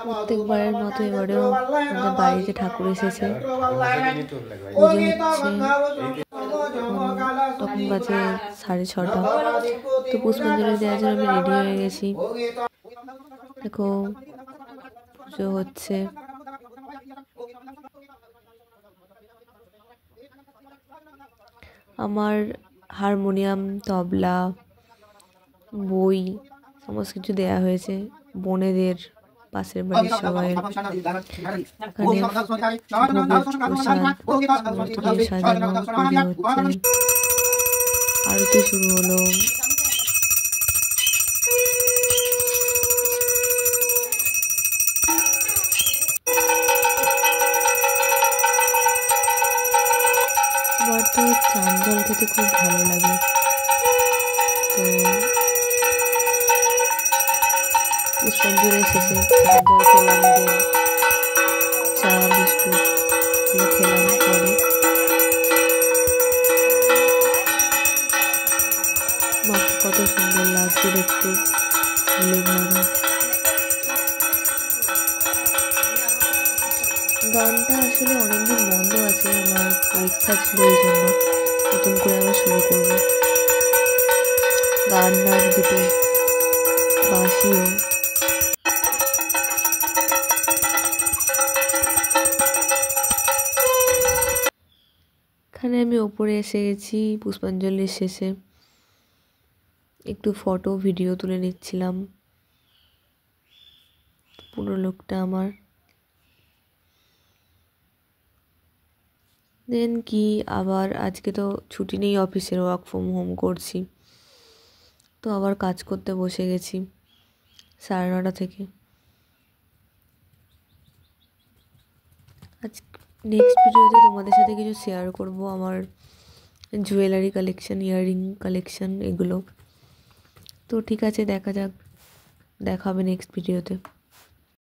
প্রত্যেকবারের মতো এবারেও আমাদের বাড়িতে ঠাকুর এসেছে, পুজো হচ্ছে। তখন বাজে 6:30। তো পুষ্পাঞ্জলি দেওয়ার জন্য আমি রেডি হয়ে গেছি। দেখো পুজো হচ্ছে। আমার হারমোনিয়াম, তবলা, বই সমস্ত কিছু দেয়া হয়েছে বোনেদের, পাশের বাড়ির সবাই। এখানে সাজানো পুজো হচ্ছে, আরতি শুরু হলো। আমার তো চান জল খেতে খুব ভালো লাগে, তো পুষ্পাঞ্জলি এসেছে, চান জল খেলাম, দেন চা বিস্কুট এগুলো খেলাম। পরে মাকে কত সুন্দর লাগছে দেখতে, ফুলে ভরা। গানটা আসলে অনেকদিন বন্ধ আছে, আমার পরীক্ষা ছিল, এই জন্য নতুন করে আবার শুরু করব। গান নাচ দুটো বাঁশিও। এখানে আমি ওপরে এসে গেছি পুষ্পাঞ্জলির শেষে, একটু ফটো ভিডিও তুলে নিচ্ছিলাম। পুরো লোকটা আমার। দেন কি আবার আজকে তো ছুটি নেই অফিসের, ওয়ার্ক ফ্রম হোম করছি, তো আবার কাজ করতে বসে গেছি 9:30 থেকে। আজ নেক্সট ভিডিওতে তোমাদের সাথে কিছু শেয়ার করব, আমার জুয়েলারি কালেকশন, ইয়াররিং কালেকশন এগুলো। তো ঠিক আছে, দেখা যাক, দেখা হবে নেক্সট ভিডিওতে।